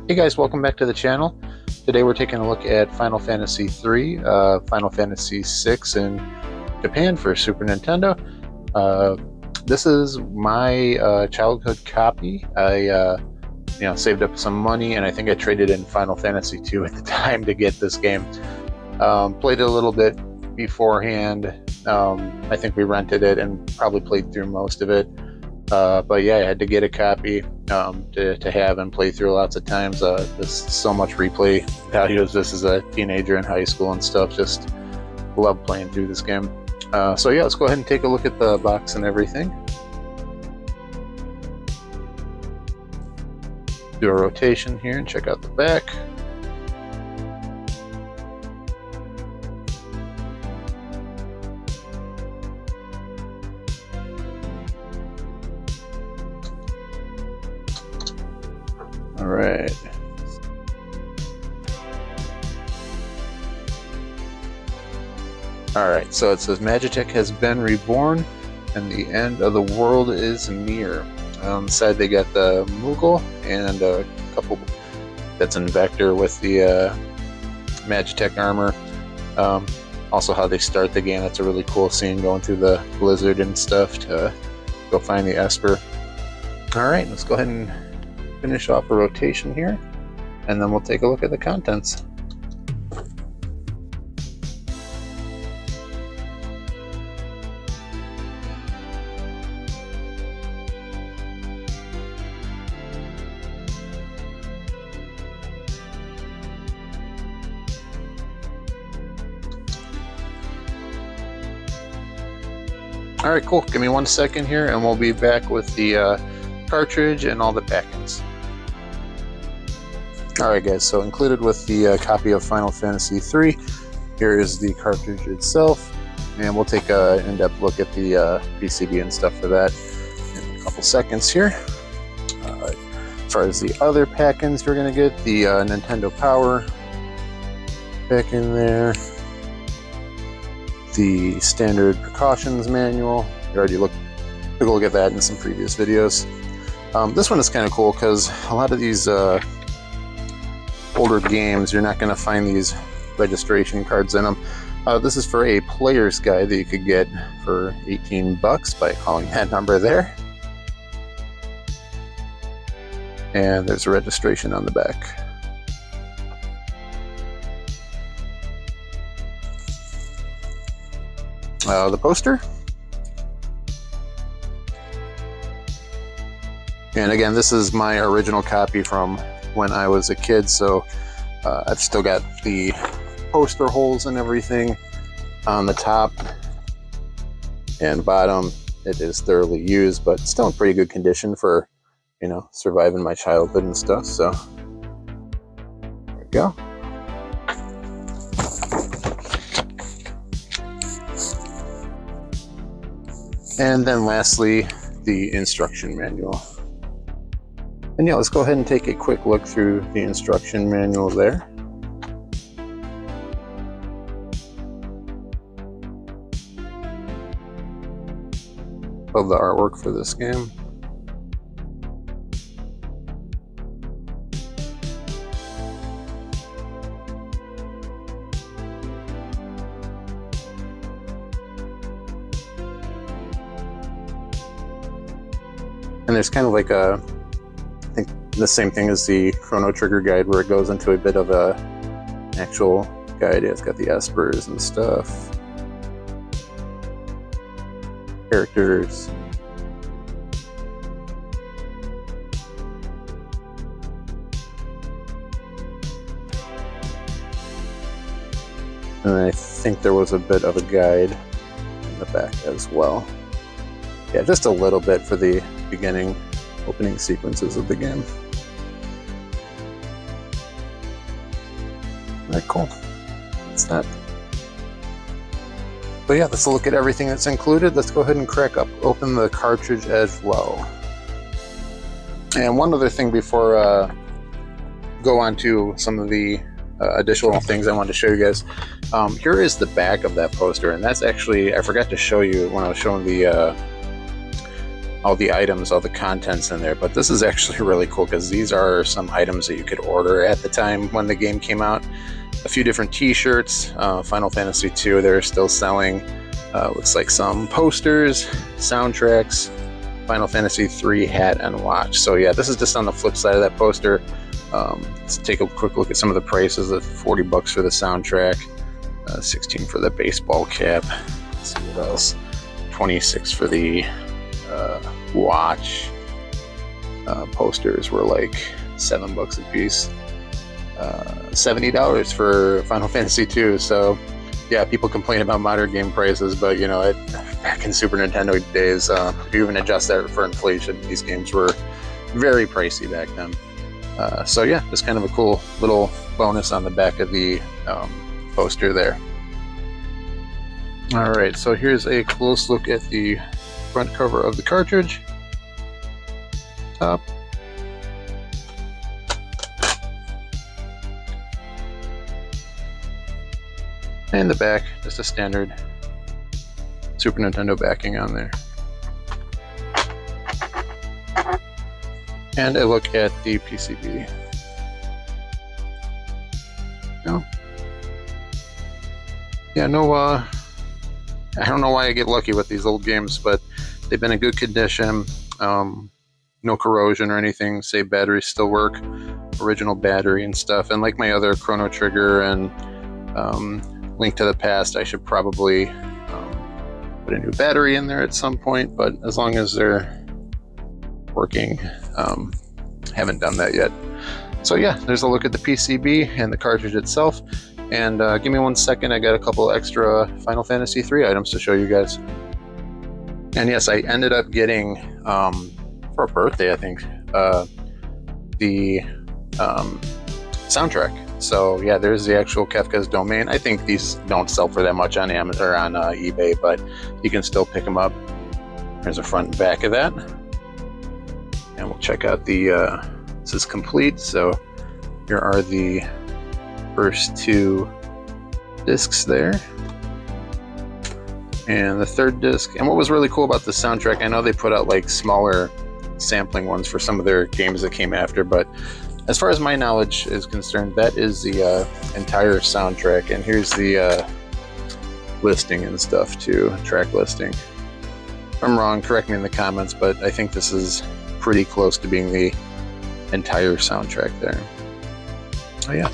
Hey guys, welcome back to the channel. Today we're taking a look at Final Fantasy III, Final Fantasy VI in Japan for Super Nintendo. This is my childhood copy. I saved up some money and I think I traded in Final Fantasy II at the time to get this game. Played it a little bit beforehand. I think we rented it and probably played through most of it. But yeah, I had to get a copy to have and play through lots of times. There's so much replay value as this as a teenager in high school and stuff. Just love playing through this game. So yeah, let's go ahead and take a look at the box and everything. Do a rotation here and check out the back. Alright. Alright, so it says Magitech has been reborn and the end of the world is near. On the side they got the Moogle and a couple that's in Vector with the Magitech armor. Also how they start the game, that's a really cool scene going through the blizzard and stuff to go find the Esper. Alright, let's go ahead and finish off a rotation here, and then we'll take a look at the contents. Alright, cool. Give me 1 second here and we'll be back with the cartridge and all the packings. Alright guys, so included with the copy of Final Fantasy III, here is the cartridge itself, and we'll take an in-depth look at the PCB and stuff for that in a couple seconds here. As far as the other packings, we're going to get the Nintendo Power back in there, the standard precautions manual. You already took a look at that in some previous videos. This one is kind of cool because a lot of these older games, you're not going to find these registration cards in them. This is for a player's guide that you could get for 18 bucks by calling that number there. And there's a registration on the back. The poster. And again, this is my original copy from when I was a kid, so I've still got the poster holes and everything on the top and bottom. It is thoroughly used, but still in pretty good condition for, you know, surviving my childhood and stuff, so there we go. And then lastly, the instruction manual. And yeah, let's go ahead and take a quick look through the instruction manual there. Love the artwork for this game. And there's kind of like a, I think the same thing as the Chrono Trigger guide where it goes into a bit of a actual guide. It's got the espers and stuff. Characters. And I think there was a bit of a guide in the back as well. Yeah, just a little bit for the beginning opening sequences of the game. Alright, cool. That's that. But yeah, let's look at everything that's included. Let's go ahead and crack open the cartridge as well. And one other thing before go on to some of the additional things I wanted to show you guys. Here is the back of that poster, and that's actually, I forgot to show you when I was showing the all the items, all the contents in there. But this is actually really cool because these are some items that you could order at the time when the game came out. A few different t-shirts, Final Fantasy II they're still selling. Looks like some posters, soundtracks, Final Fantasy III hat and watch. So yeah, this is just on the flip side of that poster. Let's take a quick look at some of the prices. Of $40 for the soundtrack, $16 for the baseball cap. Let's see what else. $26 for the watch. Posters were like $7 a piece. $70 for Final Fantasy II. So yeah, people complain about modern game prices, but you know, back in Super Nintendo days, if you even adjust that for inflation, these games were very pricey back then. So yeah, just kind of a cool little bonus on the back of the poster there. All right, so here's a close look at the front cover of the cartridge. Top. And the back, just a standard Super Nintendo backing on there. And a look at the PCB. I don't know why I get lucky with these old games, but they've been in good condition. No corrosion or anything. Say batteries still work, original battery and stuff. And like my other Chrono Trigger and Link to the Past, I should probably put a new battery in there at some point, but as long as they're working, haven't done that yet. So yeah, there's a look at the PCB and the cartridge itself. And give me 1 second, I got a couple extra Final Fantasy III items to show you guys. And yes, I ended up getting, for a birthday, I think, the soundtrack. So yeah, there's the actual Kefka's Domain. I think these don't sell for that much on Amazon or on eBay, but you can still pick them up. There's a front and back of that. And we'll check out the, this is complete. So here are the first 2 discs there. And the third disc. And what was really cool about the soundtrack, I know they put out like smaller sampling ones for some of their games that came after, but as far as my knowledge is concerned, that is the entire soundtrack. And here's the listing and stuff too, track listing. If I'm wrong, correct me in the comments, but I think this is pretty close to being the entire soundtrack there. Oh yeah.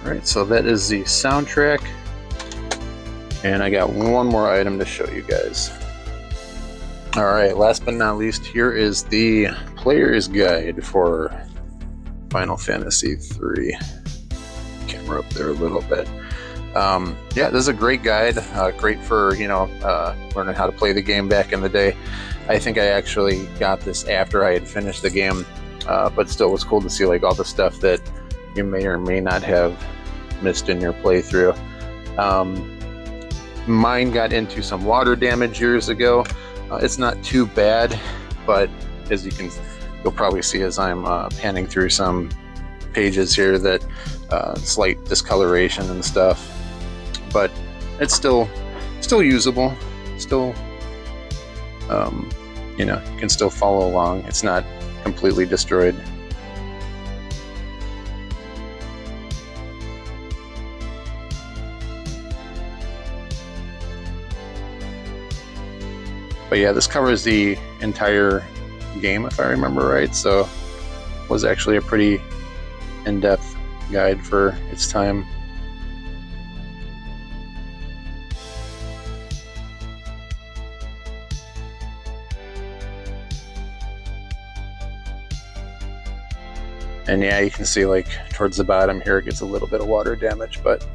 Alright, so that is the soundtrack. And I got one more item to show you guys. Alright, last but not least, here is the player's guide for Final Fantasy III. Camera up there a little bit. Yeah, this is a great guide, great for, learning how to play the game back in the day. I think I actually got this after I had finished the game, but still it was cool to see like all the stuff that you may or may not have missed in your playthrough. Mine got into some water damage years ago. It's not too bad, but as you'll probably see as I'm panning through some pages here that slight discoloration and stuff, but it's still usable. Still, you can still follow along. It's not completely destroyed. But yeah, this covers the entire game, if I remember right, so it was actually a pretty in-depth guide for its time. And yeah, you can see like towards the bottom here, it gets a little bit of water damage, but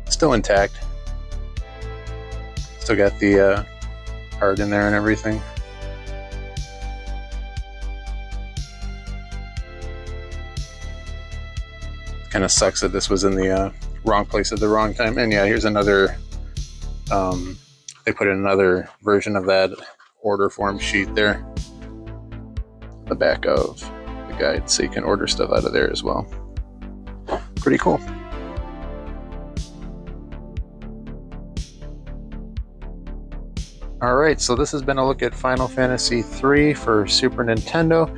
still intact. Still got the card in there and everything. Kind of sucks that this was in the wrong place at the wrong time. And yeah, here's another, they put in another version of that order form sheet there. The back of the guide, so you can order stuff out of there as well. Pretty cool. Alright, so this has been a look at Final Fantasy III for Super Nintendo,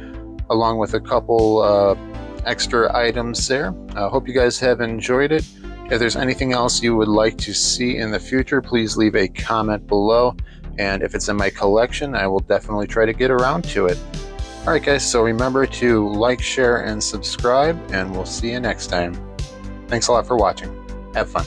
along with a couple extra items there. I hope you guys have enjoyed it. If there's anything else you would like to see in the future, please leave a comment below. And if it's in my collection, I will definitely try to get around to it. Alright guys, so remember to like, share, and subscribe, and we'll see you next time. Thanks a lot for watching. Have fun.